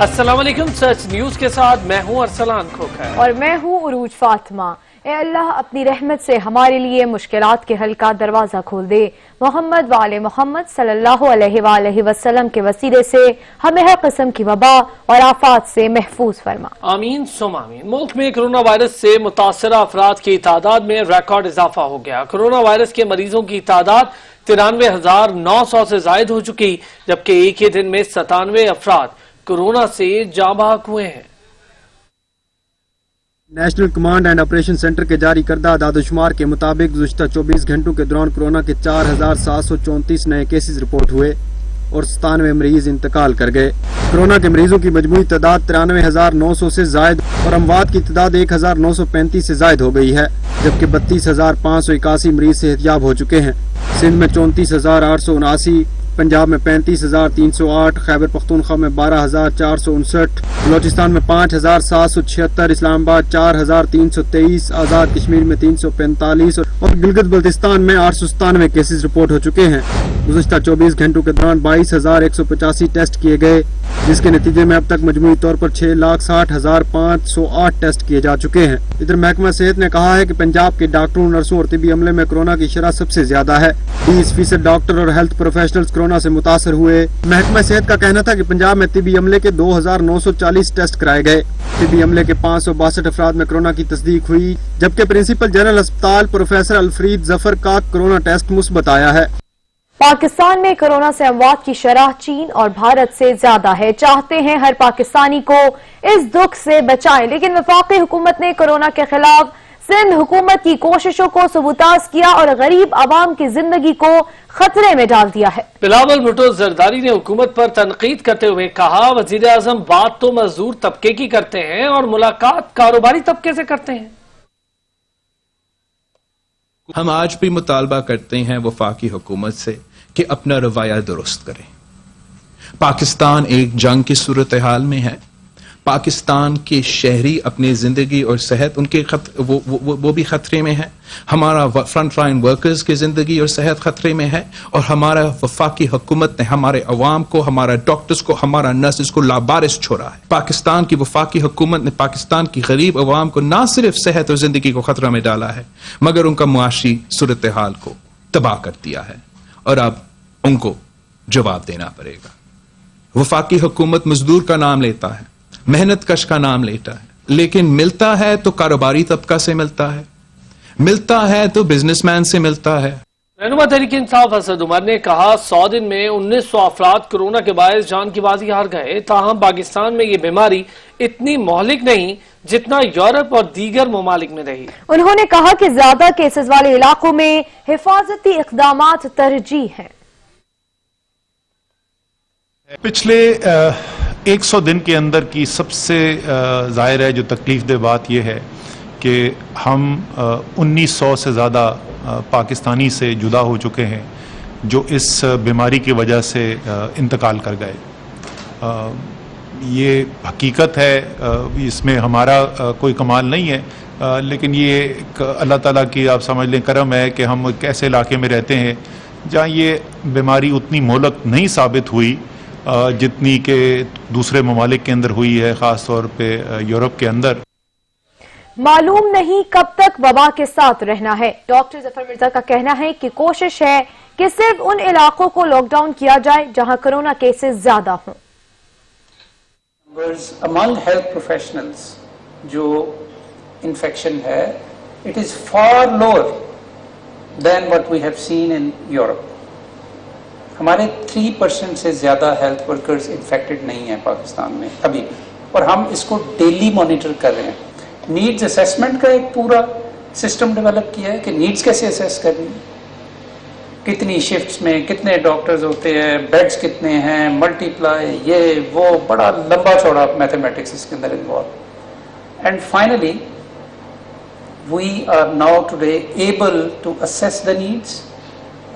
السلام علیکم، سچ نیوز کے ساتھ میں ہوں ارسلان کھوکھر اور میں ہوں عروج فاطمہ۔ اے اللہ اپنی رحمت سے ہمارے لیے مشکلات کے حل کا دروازہ کھول دے۔ محمد وآل محمد صلی اللہ علیہ وآلہ وسلم کے وسیلے سے ہمیں ہر قسم کی وبا اور آفات سے محفوظ فرما۔ آمین ثم آمین۔ ملک میں کرونا وائرس سے متاثرہ افراد کی تعداد میں ریکارڈ اضافہ ہو گیا۔ کرونا وائرس کے مریضوں کی تعداد 93,900 سے زائد ہو چکی، جبکہ ایک ہی دن میں 97 افراد کورونا سے جاں بحق ہوئے ہیں۔ National command and operation centre کے جاری کردہ اعداد و شمار کے مطابق گزشتہ 24 گھنٹوں کے دوران کورونا کے 4,734 نئے کیسز رپورٹ ہوئے اور 97 مریض انتقال کر گئے۔ کورونا کے مریضوں کی مجموعی تعداد 93,900 سے زائد اور اموات کی تعداد 1,935 سے زائد ہو گئی ہے، جبکہ 32,581 مریض صحت یاب ہو چکے ہیں۔ سندھ میں 34,879، پنجاب میں 35,308، خیبر پختونخوا میں 12,459، بلوچستان میں 5,776، اسلام آباد 4,323، آزاد کشمیر میں 345 اور گلگت بلتستان میں 897 کیسز رپورٹ ہو چکے ہیں۔ گزشتہ 24 گھنٹوں کے دوران 22,185 ٹیسٹ کیے گئے، جس کے نتیجے میں اب تک مجموعی طور پر 6,60,508 ٹیسٹ کیے جا چکے ہیں۔ ادھر محکمہ صحت نے کہا ہے کہ پنجاب کے ڈاکٹروں، نرسوں اور طبی عملے میں کورونا کی شرح سب سے زیادہ ہے۔ 20% ڈاکٹر اور ہیلتھ پروفیشنلز کورونا سے متاثر ہوئے۔ محکمہ صحت کا کہنا تھا کہ پنجاب میں طبی عملے کے 2,940 ٹیسٹ کرائے گئے۔ طبی عملے کے 562 افراد میں کورونا کی تصدیق ہوئی، جبکہ پرنسپل جنرل اسپتال پروفیسر الفرید ظفر کا کورونا ٹیسٹ مثبت آیا ہے۔ پاکستان میں کورونا سے اموات کی شرح چین اور بھارت سے زیادہ ہے۔ چاہتے ہیں ہر پاکستانی کو اس دکھ سے بچائیں، لیکن وفاقی حکومت نے کورونا کے خلاف سندھ حکومت کی کوششوں کو سبوتاز کیا اور غریب عوام کی زندگی کو خطرے میں ڈال دیا ہے۔ بلاول بھٹو زرداری نے حکومت پر تنقید کرتے ہوئے کہا، وزیر اعظم بات تو مزدور طبقے کی کرتے ہیں اور ملاقات کاروباری طبقے سے کرتے ہیں۔ ہم آج بھی مطالبہ کرتے ہیں وفاقی حکومت سے کہ اپنا رویہ درست کریں۔ پاکستان ایک جنگ کی صورتحال میں ہے۔ پاکستان کے شہری اپنی زندگی اور صحت وہ بھی خطرے میں ہے۔ ہمارا فرنٹ لائن ورکرز کی زندگی اور صحت خطرے میں ہے، اور ہمارا وفاقی حکومت نے ہمارے عوام کو، ہمارا ڈاکٹرز کو، ہمارا نرسز کو لابارس چھوڑا ہے۔ پاکستان کی وفاقی حکومت نے پاکستان کی غریب عوام کو نہ صرف صحت اور زندگی کو خطرہ میں ڈالا ہے، مگر ان کا معاشی صورتحال کو تباہ کر دیا ہے، اور اب ان کو جواب دینا پڑے گا۔ وفاقی حکومت مزدور کا نام لیتا ہے، محنت کش کا نام لیتا ہے، لیکن ملتا ہے تو کاروباری طبقہ سے ملتا ہے، ملتا ہے تو بزنس مین سے ملتا ہے۔ رہنما تحریک انصاف اسد عمر نے کہا، 100 دن میں 1900 افراد کورونا کے باعث جان کی بازی ہار گئے، تاہم پاکستان میں یہ بیماری اتنی مہلک نہیں جتنا یورپ اور دیگر ممالک میں رہی۔ انہوں نے کہا کہ زیادہ کیسز والے علاقوں میں حفاظتی اقدامات ترجیح ہیں۔ پچھلے 100 دن کے اندر کی سب سے ظاہر ہے جو تکلیف دہ بات یہ ہے کہ ہم 1900 سے زیادہ پاکستانی سے جدا ہو چکے ہیں جو اس بیماری کی وجہ سے انتقال کر گئے۔ یہ حقیقت ہے، اس میں ہمارا کوئی کمال نہیں ہے، لیکن یہ ایک اللہ تعالیٰ کی آپ سمجھ لیں کرم ہے کہ ہم ایک ایسے علاقے میں رہتے ہیں جہاں یہ بیماری اتنی مہلک نہیں ثابت ہوئی جتنی کہ دوسرے ممالک کے اندر ہوئی ہے، خاص طور پہ یورپ کے اندر۔ معلوم نہیں کب تک وبا کے ساتھ رہنا ہے۔ ڈاکٹر ظفر مرزا کا کہنا ہے کہ کوشش ہے کہ صرف ان علاقوں کو لاک ڈاؤن کیا جائے جہاں کورونا کیسز زیادہ ہوں۔ Among health professionals جو انفیکشن ہے it is far lower than what we have seen in Europe. ہمارے 3% سے زیادہ ہیلتھ ورکرز انفیکٹڈ نہیں ہیں پاکستان میں ابھی بھی، اور ہم اس کو ڈیلی مانیٹر کر رہے ہیں۔ نیڈز اسیسمنٹ کا ایک پورا سسٹم ڈیولپ کیا ہے کہ نیڈز کیسے اسیس کرنی ہے، کتنی شفٹس میں کتنے ڈاکٹرز ہوتے ہیں، بیڈز کتنے ہیں، ملٹی پلائی، یہ وہ بڑا لمبا چوڑا میتھمیٹکس اس کے اندر involve. And finally we are now today able to assess the needs,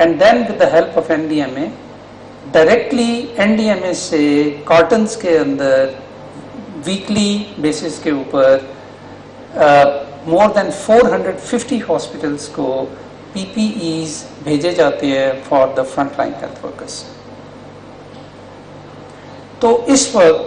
and then with the help of NDMA directly NDMA سے کارٹنز کے اندر ویکلی بیسس کے اوپر more than 450 ہاسپٹلس کو PPEs بھیجے جاتے ہیں for the front line health workers۔ تو اس وقت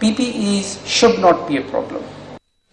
PPEs should not be a problem.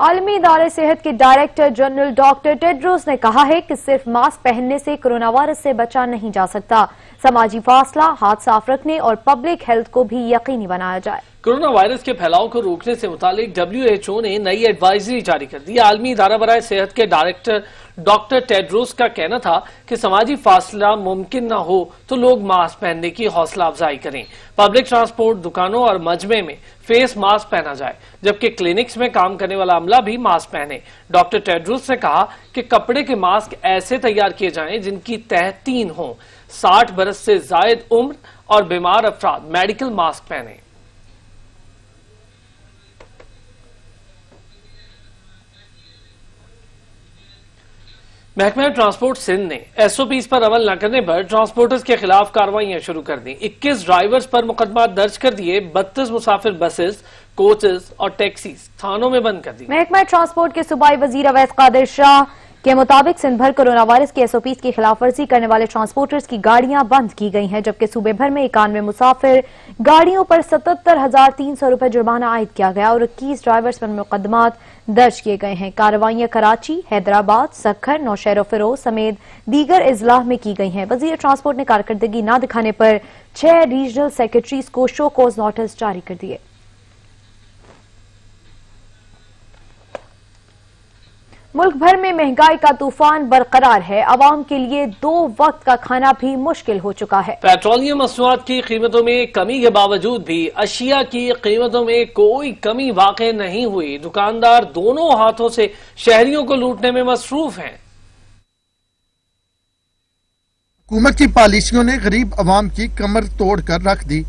عالمی ادارے صحت کے ڈائریکٹر جنرل ڈاکٹر ٹیڈروس نے کہا ہے کہ صرف ماسک پہننے سے کرونا وائرس سے بچا نہیں جا سکتا، سماجی فاصلہ، ہاتھ صاف رکھنے اور پبلک ہیلتھ کو بھی یقینی بنایا جائے۔ کورونا وائرس کے پھیلاؤ کو روکنے سے متعلق WHO نے نئی ایڈوائزری جاری کر دی۔ عالمی ادارہ برائے صحت کے ڈائریکٹر ڈاکٹر ٹیڈروس کا کہنا تھا کہ سماجی فاصلہ ممکن نہ ہو تو لوگ ماسک پہننے کی حوصلہ افزائی کریں، پبلک ٹرانسپورٹ، دکانوں اور مجمع میں فیس ماسک پہنا جائے، جبکہ کلینکس میں کام کرنے والا عملہ بھی ماسک پہنے۔ ڈاکٹر ٹیڈروس نے کہا کہ کپڑے کے ماسک ایسے تیار کیے جائیں جن کی تہ 3 ہوں، 60 برس سے زائد عمر اور بیمار افراد میڈیکل ماسک پہنیں۔ محکمہ ٹرانسپورٹ سندھ نے SOPs پر عمل نہ کرنے پر ٹرانسپورٹرز کے خلاف کارروائیاں شروع کر دیں۔ 21 ڈرائیورز پر مقدمات درج کر دیے، 32 مسافر بسز، کوچز اور ٹیکسیز تھانوں میں بند کر دی۔ محکمہ ٹرانسپورٹ کے صوبائی وزیر اویس قادر شاہ کے مطابق سندھ بھر کورونا وائرس کی SOPs کی خلاف ورزی کرنے والے ٹرانسپورٹرز کی گاڑیاں بند کی گئی ہیں، جبکہ صوبے بھر میں 91 مسافر گاڑیوں پر 77,300 روپے جرمانہ عائد کیا گیا اور 21 ڈرائیورز پر مقدمات درج کیے گئے ہیں۔ کارروائیاں کراچی، حیدرآباد، سکھر، نوشہر و فیروز سمیت دیگر اضلاع میں کی گئی ہیں۔ وزیر ٹرانسپورٹ نے کارکردگی نہ دکھانے پر 6 ریجنل سیکرٹریز کو شو کوز نوٹس جاری کر دیے۔ ملک بھر میں مہنگائی کا طوفان برقرار ہے، عوام کے لیے 2 وقت کا کھانا بھی مشکل ہو چکا ہے۔ پیٹرولیم مصنوعات کی قیمتوں میں کمی کے باوجود بھی اشیاء کی قیمتوں میں کوئی کمی واقع نہیں ہوئی۔ دکاندار دونوں ہاتھوں سے شہریوں کو لوٹنے میں مصروف ہیں۔ حکومت کی پالیسیوں نے غریب عوام کی کمر توڑ کر رکھ دی۔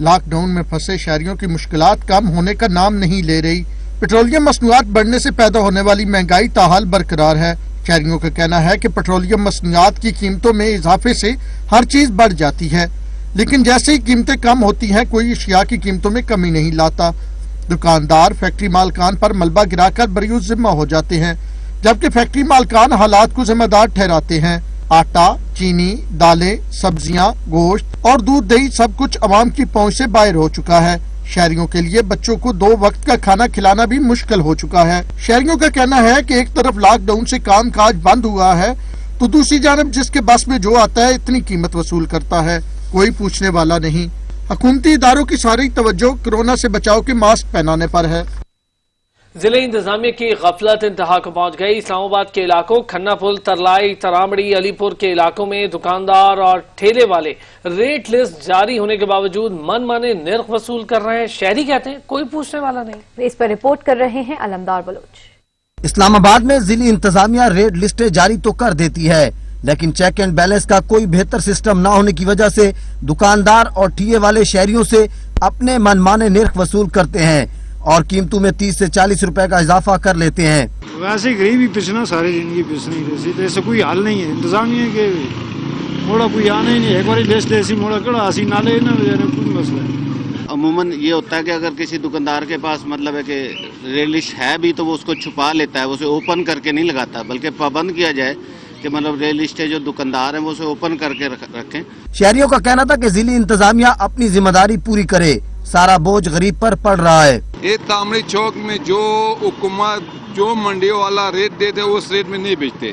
لاک ڈاؤن میں پھنسے شہریوں کی مشکلات کم ہونے کا نام نہیں لے رہی۔ پیٹرولیم مصنوعات بڑھنے سے پیدا ہونے والی مہنگائی تاحال برقرار ہے۔ شہریوں کا کہنا ہے کہ پیٹرولیم مصنوعات کی قیمتوں میں اضافے سے ہر چیز بڑھ جاتی ہے، لیکن جیسے ہی قیمتیں کم ہوتی ہیں کوئی اشیاء کی قیمتوں میں کمی نہیں لاتا۔ دکاندار فیکٹری مالکان پر ملبہ گرا کر بریء ذمہ ہو جاتے ہیں، جبکہ فیکٹری مالکان حالات کو ذمہ دار ٹھہراتے ہیں۔ آٹا، چینی، دالیں، سبزیاں، گوشت اور دودھ دہی سب کچھ عوام کی پہنچ سے باہر ہو چکا ہے۔ شہریوں کے لیے بچوں کو 2 وقت کا کھانا کھلانا بھی مشکل ہو چکا ہے۔ شہریوں کا کہنا ہے کہ ایک طرف لاک ڈاؤن سے کام کاج بند ہوا ہے تو دوسری جانب جس کے بس میں جو آتا ہے اتنی قیمت وصول کرتا ہے، کوئی پوچھنے والا نہیں۔ حکومتی اداروں کی ساری توجہ کورونا سے بچاؤ کے ماسک پہنانے پر ہے۔ ضلع انتظامیہ کی غفلت انتہا کو پہنچ گئی۔ اسلام آباد کے علاقوں کھنا پل، ترلائی، ترامڑی، علی پور کے علاقوں میں دکاندار اور ٹھیلے والے ریٹ لسٹ جاری ہونے کے باوجود من مانے نرخ وصول کر رہے ہیں۔ شہری کہتے ہیں کوئی پوچھنے والا نہیں۔ اس پر رپورٹ کر رہے ہیں علمدار بلوچ۔ اسلام آباد میں ضلعی انتظامیہ ریٹ لسٹیں جاری تو کر دیتی ہے، لیکن چیک اینڈ بیلنس کا کوئی بہتر سسٹم نہ ہونے کی وجہ سے دکاندار اور ٹھیلے والے شہریوں سے اپنے من مانے نرخ وصول کرتے ہیں اور قیمتوں میں 30 سے 40 روپے کا اضافہ کر لیتے ہیں۔ ویسے غریب ہی پچھنا ساری زندگی پچھنی رہی، ایسا کوئی حل نہیں ہے انتظامیہ کے موڑا کوئی آنا ہی نہیں، ایک بار لسٹ ایسی موڑا کڑا اسی نہ لے نہ کوئی مسئلہ ہے۔ عموماً یہ ہوتا ہے کہ اگر کسی دکاندار کے پاس مطلب ہے کہ ریٹ لسٹ ہے بھی تو وہ اس کو چھپا لیتا ہے، اسے اوپن کر کے نہیں لگاتا، بلکہ پابند کیا جائے کہ مطلب ریٹ لسٹیں جو دکاندار ہیں وہ اسے اوپن کر کے رکھیں۔ شہریوں کا کہنا تھا کہ ضلعی انتظامیہ اپنی ذمہ داری پوری کرے، سارا بوجھ غریب پر پڑ رہا ہے۔ یہ تامڑی چوک میں جو حکومت جو منڈیوں والا ریٹ دیتے اس ریٹ میں نہیں بیچتے،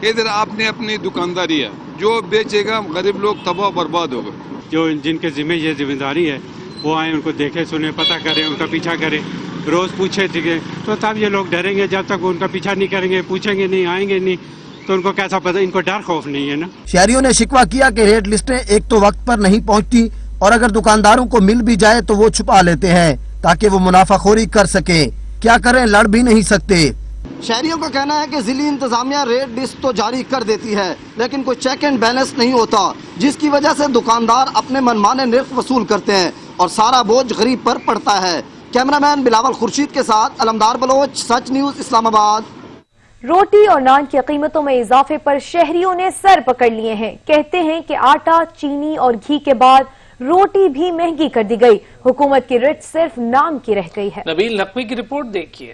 ادھر آپ نے اپنی دکانداری ہے، جو بیچے گا غریب لوگ تباہ برباد ہوگا۔ جو جن کے ذمہ داری ہے وہ آئیں، ان کو دیکھیں سنیں، پتہ کریں، ان کا پیچھا کریں، روز پوچھے تھے تو تب یہ لوگ ڈریں گے۔ جب تک ان کا پیچھا نہیں کریں گے، پوچھیں گے نہیں، آئیں گے نہیں تو ان کو کیسا پتہ، ان کو ڈر خوف نہیں ہے نا۔ شہریوں نے شکوہ کیا کہ ریٹ لسٹیں ایک تو وقت پر نہیں پہنچتی اور اگر دکانداروں کو مل بھی جائے تو وہ چھپا لیتے ہیں تاکہ وہ منافع خوری کر سکیں۔ کیا کریں، لڑ بھی نہیں سکتے۔ شہریوں کا کہنا ہے کہ ضلعی انتظامیہ ریٹ لسٹ تو جاری کر دیتی ہے لیکن کوئی چیک اینڈ بیلنس نہیں ہوتا، جس کی وجہ سے دکاندار اپنے منمانے نرخ وصول کرتے ہیں اور سارا بوجھ غریب پر پڑتا ہے۔ کیمرہ مین بلاول خورشید کے ساتھ علمدار بلوچ، سچ نیوز، اسلام آباد۔ روٹی اور نان کی قیمتوں میں اضافے پر شہریوں نے سر پکڑ لیے ہیں۔ کہتے ہیں کہ آٹا، چینی اور گھی کے بعد روٹی بھی مہنگی کر دی گئی۔ حکومت کی رٹ صرف نام کی رہ گئی ہے۔ نبیل نقوی کی رپورٹ دیکھیے۔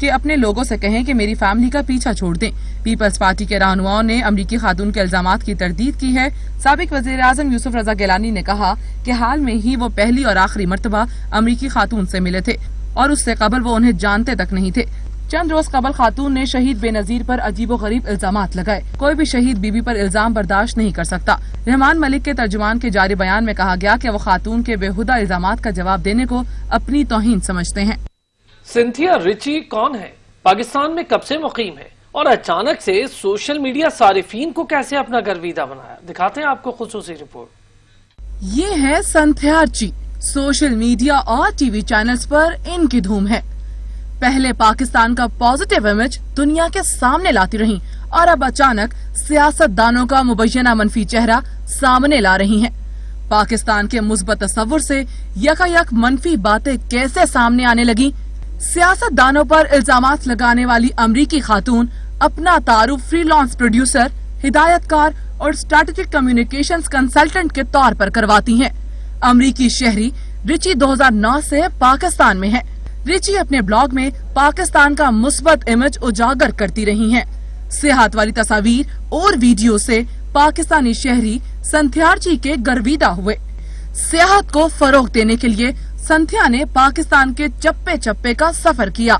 کہ اپنے لوگوں سے کہیں کہ میری فیملی کا پیچھا چھوڑ دیں۔ پیپلز پارٹی کے رہنماؤں نے امریکی خاتون کے الزامات کی تردید کی ہے۔ سابق وزیر اعظم یوسف رضا گیلانی نے کہا کہ حال میں ہی وہ پہلی اور آخری مرتبہ امریکی خاتون سے ملے تھے اور اس سے قبل وہ انہیں جانتے تک نہیں تھے۔ چند روز قبل خاتون نے شہید بے نظیر پر عجیب و غریب الزامات لگائے۔ کوئی بھی شہید بی بی پر الزام برداشت نہیں کر سکتا۔ رحمان ملک کے ترجمان کے جاری بیان میں کہا گیا کہ وہ خاتون کے بےہودہ الزامات کا جواب دینے کو اپنی توہین سمجھتے ہیں۔ سنتھیا ریچی کون ہے؟ پاکستان میں کب سے مقیم ہے اور اچانک سے سوشل میڈیا صارفین کو کیسے اپنا گرویدہ بنایا؟ دکھاتے ہیں آپ کو خصوصی رپورٹ۔ یہ ہے سنتھیا ریچی۔ سوشل میڈیا اور ٹی وی چینلز پر ان کی دھوم ہے۔ پہلے پاکستان کا پازیٹیو امیج دنیا کے سامنے لاتی رہیں اور اب اچانک سیاست دانوں کا مبینہ منفی چہرہ سامنے لا رہی ہیں۔ پاکستان کے مثبت تصور سے یکایک منفی باتیں کیسے سامنے آنے لگی؟ سیاست دانوں پر الزامات لگانے والی امریکی خاتون اپنا تعارف فری لانس پروڈیوسر، ہدایت کار اور اسٹریٹجک کمیونیکیشنز کنسلٹنٹ کے طور پر کرواتی ہیں۔ امریکی شہری ریچی 2009 سے پاکستان میں ہے۔ ریچی اپنے بلاگ میں پاکستان کا مثبت امیج اجاگر کرتی رہی ہیں۔ صحت والی تصاویر اور ویڈیو سے پاکستانی شہری سنتھیا ریچی کے گرویدہ ہوئے۔ صحت کو فروغ دینے کے لیے سنتھیا نے پاکستان کے چپے چپے کا سفر کیا۔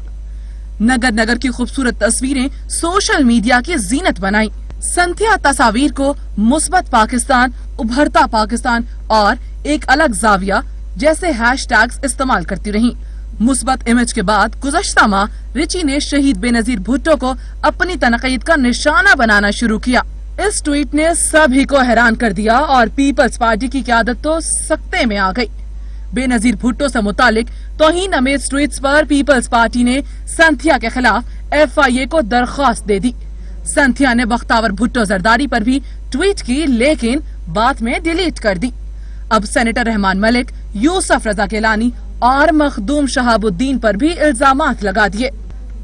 نگر نگر کی خوبصورت تصویریں سوشل میڈیا کی زینت بنائیں۔ سنتھیا تصاویر کو مثبت پاکستان، ابھرتا پاکستان اور ایک الگ زاویہ جیسے ہیش ٹیگز استعمال کرتی رہیں۔ مثبت امیج کے بعد گزشتہ ماہ ریچی نے شہید بے نظیر بھٹو کو اپنی تنقید کا نشانہ بنانا شروع کیا۔ اس ٹویٹ نے سبھی کو حیران کر دیا اور پیپلز پارٹی کی قیادت تو سکتے میں آ گئی۔ بے نظیر بھٹو سے متعلق توہین آمیز ٹویٹس پر پیپلز پارٹی نے سنتھیا کے خلاف FIA کو درخواست دے دی۔ سنتھیا نے بختاور بھٹو زرداری پر بھی ٹویٹ کی لیکن بعد میں ڈیلیٹ کر دی۔ اب سینیٹر رحمان ملک، یوسف رضا گیلانی اور مخدوم شہاب الدین پر بھی الزامات لگا دیے۔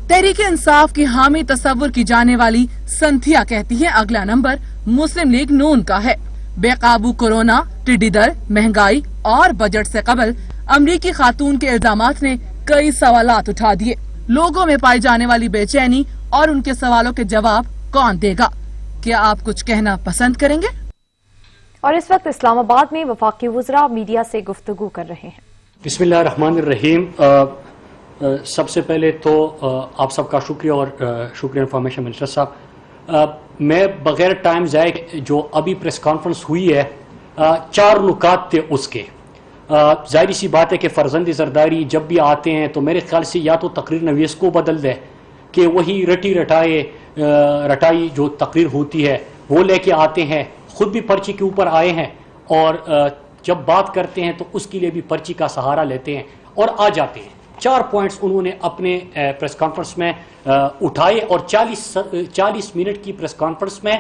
تحریک انصاف کی حامی تصور کی جانے والی سنتھیا کہتی ہے اگلا نمبر مسلم لیگ نون کا ہے۔ بے قابو کورونا، ٹڈی دل، مہنگائی اور بجٹ سے قبل امریکی خاتون کے الزامات نے کئی سوالات اٹھا دیے۔ لوگوں میں پائی جانے والی بے چینی اور ان کے سوالوں کے جواب کون دے گا؟ کیا آپ کچھ کہنا پسند کریں گے؟ اور اس وقت اسلام آباد میں وفاقی وزراء میڈیا سے گفتگو کر رہے ہیں۔ بسم اللہ الرحمن الرحیم۔ سب سے پہلے تو آپ سب کا شکریہ اور شکریہ انفارمیشن منسٹر صاحب۔ میں بغیر ٹائم ضائع جو ابھی پریس کانفرنس ہوئی ہے 4 نکات تھے اس کے۔ ظاہری سی بات ہے کہ فرزند زرداری جب بھی آتے ہیں تو میرے خیال سے یا تو تقریر نویس کو بدل دے کہ وہی رٹائی جو تقریر ہوتی ہے وہ لے کے آتے ہیں، خود بھی پرچی کے اوپر آئے ہیں اور جب بات کرتے ہیں تو اس کے لیے بھی پرچی کا سہارا لیتے ہیں اور آ جاتے ہیں۔ 4 پوائنٹس انہوں نے اپنے پریس کانفرنس میں اٹھائے اور 40 منٹ کی پریس کانفرنس میں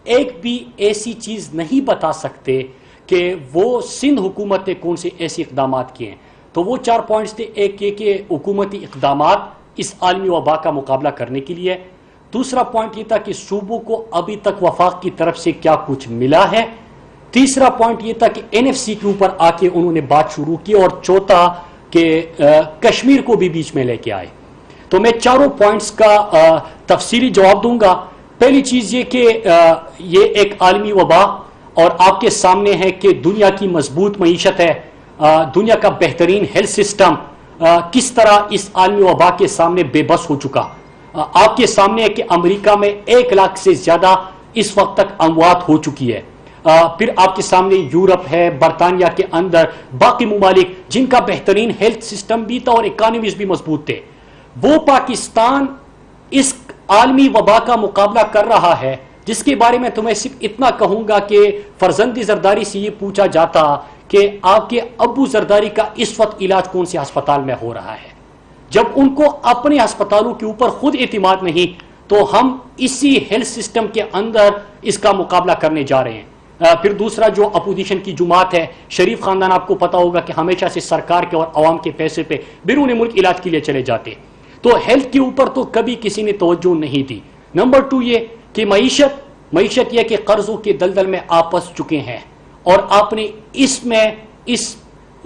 ایک بھی ایسی چیز نہیں بتا سکتے کہ وہ سندھ حکومت نے کون سے ایسے اقدامات کیے ہیں۔ تو وہ 4 پوائنٹس تھے، ایک یہ کہ حکومتی اقدامات اس عالمی وبا کا مقابلہ کرنے کے لیے۔ دوسرا پوائنٹ یہ تھا کہ صوبوں کو ابھی تک وفاق کی طرف سے کیا کچھ ملا ہے۔ تیسرا پوائنٹ یہ تھا کہ NFC کے اوپر آ کے انہوں نے بات شروع کی، اور چوتھا کہ کشمیر کو بھی بیچ میں لے کے آئے۔ تو میں 4 پوائنٹس کا تفصیلی جواب دوں گا۔ پہلی چیز یہ کہ یہ ایک عالمی وبا اور آپ کے سامنے ہے کہ دنیا کی مضبوط معیشت ہے، دنیا کا بہترین ہیلتھ سسٹم کس طرح اس عالمی وبا کے سامنے بے بس ہو چکا۔ آپ کے سامنے ہے کہ امریکہ میں 1 لاکھ سے زیادہ اس وقت تک اموات ہو چکی ہے۔ پھر آپ کے سامنے یورپ ہے، برطانیہ کے اندر باقی ممالک جن کا بہترین ہیلتھ سسٹم بھی تھا اور اکانومیز بھی مضبوط تھے، وہ پاکستان اس عالمی وبا کا مقابلہ کر رہا ہے، جس کے بارے میں تمہیں صرف اتنا کہوں گا کہ فرزند زرداری سے یہ پوچھا جاتا کہ آپ کے ابو زرداری کا اس وقت علاج کون سے ہسپتال میں ہو رہا ہے، جب ان کو اپنے ہسپتالوں کے اوپر خود اعتماد نہیں تو ہم اسی ہیلتھ سسٹم کے اندر اس کا مقابلہ کرنے جا رہے ہیں۔ پھر دوسرا جو اپوزیشن کی جماعت ہے، شریف خاندان، آپ کو پتا ہوگا کہ ہمیشہ سے سرکار کے اور عوام کے پیسے پہ بیرون ملک علاج کے لیے چلے جاتے، تو ہیلتھ کے اوپر تو کبھی کسی نے توجہ نہیں دی۔ نمبر 2 یہ کہ معیشت یہ کہ قرضوں کے دلدل میں آپ پھنس چکے ہیں اور آپ نے اس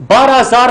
12,000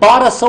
1200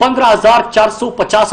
15,450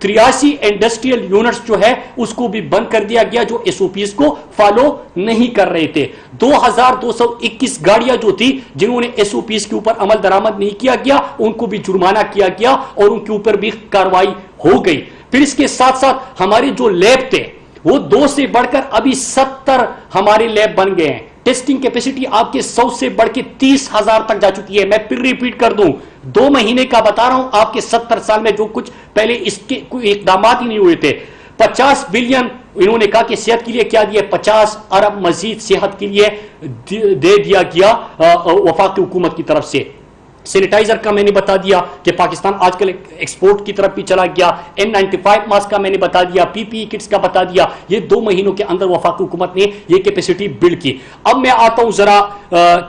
83 انڈسٹریل یونٹس جو ہے اس کو بھی بند کر دیا گیا جو SOPs کو فالو نہیں کر رہے تھے. 2221 گاڑیاں جو تھی جنہوں نے SOPs کے اوپر عمل درآمد نہیں کیا گیا ان کو بھی جرمانہ کیا گیا اور ان کے اوپر بھی کارروائی ہو گئی. پھر اس کے ساتھ ساتھ ہمارے جو لیب تھے وہ 2 سے بڑھ کر ابھی 70 ہمارے لیب بن گئے ہیں. ٹیسٹنگ کیپیسٹی آپ کے 100 سے بڑھ کے 30,000 تک جا چکی ہے. میں پھر ریپیٹ کر دوں 2 مہینے کا بتا رہا ہوں آپ کے 70 سال میں جو کچھ پہلے اس کے کوئی اقدامات ہی نہیں ہوئے تھے. 50 بلین انہوں نے کہا کہ صحت کے لیے کیا دیا, 50 ارب مزید صحت کے لیے دے دیا گیا وفاقی حکومت کی طرف سے. سینیٹائزر کا میں نے بتا دیا کہ پاکستان آج کل ایکسپورٹ کی طرف بھی چلا گیا. N95 ماسک کا میں نے بتا دیا, PPE کٹس کا بتا دیا. یہ 2 مہینوں کے اندر وفاقی حکومت نے یہ کیپیسٹی بلڈ کی. اب میں آتا ہوں ذرا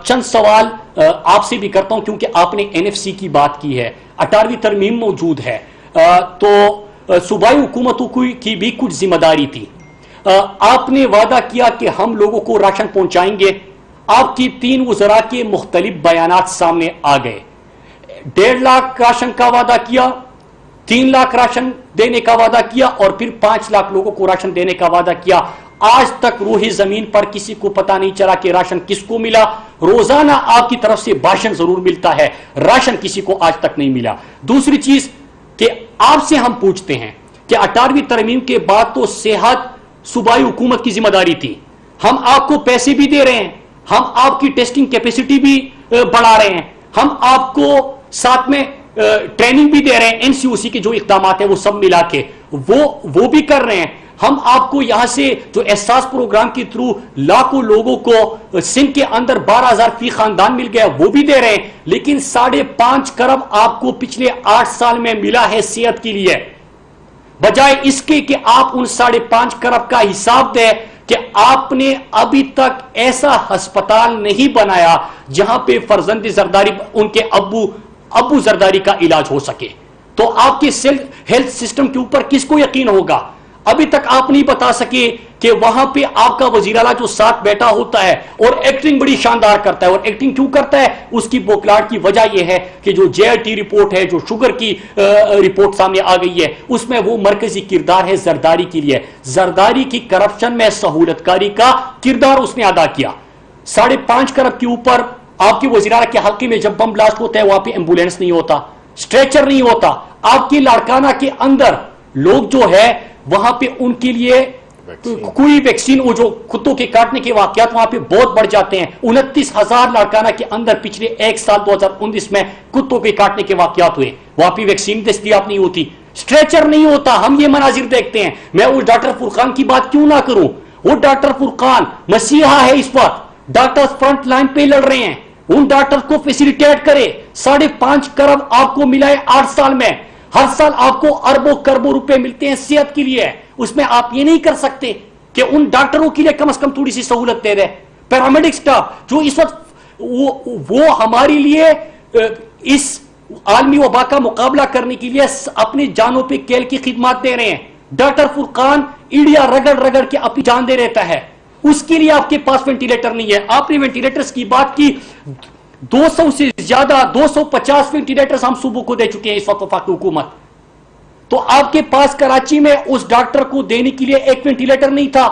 چند سوال آپ سے بھی کرتا ہوں کیونکہ آپ نے NFC کی بات کی ہے, 18ویں ترمیم موجود ہے, تو صوبائی حکومتوں کی بھی کچھ ذمہ داری تھی. آپ نے وعدہ کیا کہ ہم لوگوں کو راشن پہنچائیں گے. آپ کی 3 وزراء کے مختلف بیانات سامنے آ گئے. 1.5 لاکھ راشن کا وعدہ کیا, 3 لاکھ راشن دینے کا وعدہ کیا اور پھر 5 لاکھ لوگوں کو راشن دینے کا وعدہ کیا. آج تک روح زمین پر کسی کو پتا نہیں چلا کہ راشن کس کو ملا. روزانہ آپ کی طرف سے بھاشن ضرور ملتا ہے, راشن کسی کو آج تک نہیں ملا. دوسری چیز کہ آپ سے ہم پوچھتے ہیں کہ 18ویں ترمیم کے بعد تو صحت صوبائی حکومت کی ذمہ داری تھی. ہم آپ کو پیسے بھی دے رہے ہیں, ہم آپ کی ٹیسٹنگ کیپیسٹی بھی بڑھا رہے ہیں, ہم آپ کو ساتھ میں ٹریننگ بھی دے رہے ہیں. NCOC کے جو اقدامات ہیں وہ سب ملا کے وہ بھی کر رہے ہیں. ہم آپ کو یہاں سے جو احساس پروگرام کے تھرو لاکھوں لوگوں کو سندھ کے اندر 12,000 فی خاندان مل گیا وہ بھی دے رہے ہیں. لیکن 5.5 کروڑ آپ کو پچھلے 8 سال میں ملا ہے صحت کے لیے, بجائے اس کے کہ آپ ان 5.5 کروڑ کا حساب دیں کہ آپ نے ابھی تک ایسا ہسپتال نہیں بنایا جہاں پہ فرزند زرداری ان کے ابو زرداری کا علاج ہو سکے. تو آپ کے ہیلتھ سسٹم کے اوپر کس کو یقین ہوگا؟ ابھی تک آپ نہیں بتا سکے کہ وہاں پہ آپ کا وزیر اعلیٰ جو ساتھ بیٹھا ہوتا ہے اور ایکٹنگ بڑی شاندار کرتا ہے, اور ایکٹنگ کیوں کرتا ہے اس کی بوکلاٹ کی وجہ یہ ہے کہ جو JIT رپورٹ ہے, جو شوگر کی رپورٹ سامنے آ گئی ہے, اس میں وہ مرکزی کردار ہے زرداری کے لیے. زرداری کی کرپشن میں سہولت کاری کا کردار اس نے ادا کیا. 5.5 کروڑ کے اوپر آپ کے وزیر اعلیٰ کے حلقے میں جب بم بلاسٹ ہوتا ہے وہاں پہ ایمبولینس نہیں ہوتا, اسٹریچر نہیں ہوتا. آپ کی لاڑکانہ کے اندر لوگ جو ہے وہاں پہ ان کے لیے کوئی ویکسین, وہ جو کتوں کے کاٹنے کے واقعات وہاں پہ بہت بڑھ جاتے ہیں. 29,000 لاڑکانہ کے اندر پچھلے 1 سال 2019 میں کتوں کے کاٹنے کے واقعات ہوئے, وہاں پہ ویکسین دستیاب نہیں ہوتی, اسٹریچر نہیں ہوتا. ہم یہ مناظر دیکھتے ہیں. میں اس ڈاکٹر فرقان کی بات کیوں نہ کروں؟ وہ ڈاکٹر فرقان مسیحا ہے, اس وقت ڈاکٹر فرنٹ لائن پہ لڑ رہے ہیں. ان ڈاکٹر کو فیسیلیٹیٹ کرے. 5.5 کروڑ آپ کو ملا ہے 8 سال میں. ہر سال آپ کو اربوں کربوں روپے ملتے ہیں صحت کے لیے. اس میں آپ یہ نہیں کر سکتے کہ ان ڈاکٹروں کے لیے کم از کم تھوڑی سی سہولت دے دیں. پیرامیڈک سٹاف جو اس وقت وہ ہمارے لیے اس عالمی وبا کا مقابلہ کرنے کے لیے اپنی جانوں پہ کیل کی خدمات دے رہے ہیں. ڈاکٹر فرقان ایڑیا رگڑ رگڑ کے اپنی جان دے رہتا ہے, اس کے لیے آپ کے پاس وینٹیلیٹر نہیں ہے. آپ نے وینٹیلیٹرز کی بات کی, 200 سے زیادہ 250 وینٹیلیٹرز ہم صوبوں کو دے چکے ہیں اس وقت وفاقی حکومت. تو آپ کے پاس کراچی میں اس ڈاکٹر کو دینے کے لیے 1 وینٹیلیٹر نہیں تھا.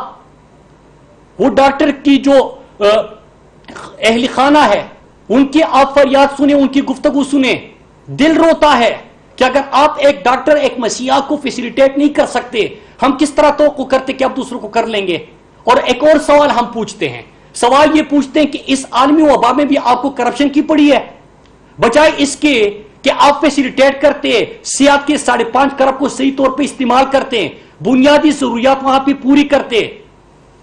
وہ ڈاکٹر کی جو اہل خانہ ہے ان کی آپ فریاد سنیں, ان کی گفتگو سنیں, دل روتا ہے کہ اگر آپ ایک ڈاکٹر ایک مسیحا کو فیسیلیٹیٹ نہیں کر سکتے, ہم کس طرح توقع کرتے کہ آپ دوسروں کو کر لیں گے. اور ایک اور سوال ہم پوچھتے ہیں, سوال یہ پوچھتے ہیں کہ اس عالمی وبا میں بھی آپ کو کرپشن کی پڑی ہے, بجائے اس کے کہ آپ فیسیلیٹیٹ کرتے, صحت کے 5.5 کروڑ کو صحیح طور پہ استعمال کرتے, بنیادی ضروریات وہاں پہ پوری کرتے,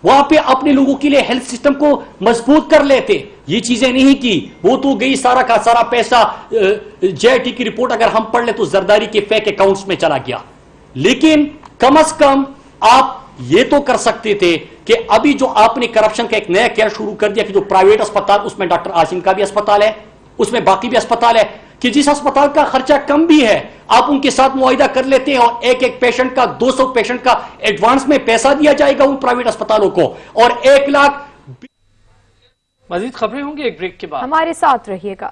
وہاں پہ اپنے لوگوں کے لیے ہیلتھ سسٹم کو مضبوط کر لیتے. یہ چیزیں نہیں کی. وہ تو گئی سارا کا سارا پیسہ. JIT کی رپورٹ اگر ہم پڑھ لیں تو زرداری کے فیک اکاؤنٹس میں چلا گیا. لیکن کم از کم آپ یہ تو کر سکتے تھے کہ ابھی جو آپ نے کرپشن کا ایک نیا کیئر شروع کر دیا کہ جو پرائیویٹ اسپتال, اس میں ڈاکٹر عاصم کا بھی اسپتال ہے, اس میں باقی بھی اسپتال ہے, کہ جس اسپتال کا خرچہ کم بھی ہے آپ ان کے ساتھ معاہدہ کر لیتے ہیں اور ایک پیشنٹ کا 200 پیشنٹ کا ایڈوانس میں پیسہ دیا جائے گا ان پرائیویٹ اسپتالوں کو, اور 1 لاکھ. مزید خبریں ہوں گی ایک بریک کے بعد, ہمارے ساتھ رہیے گا.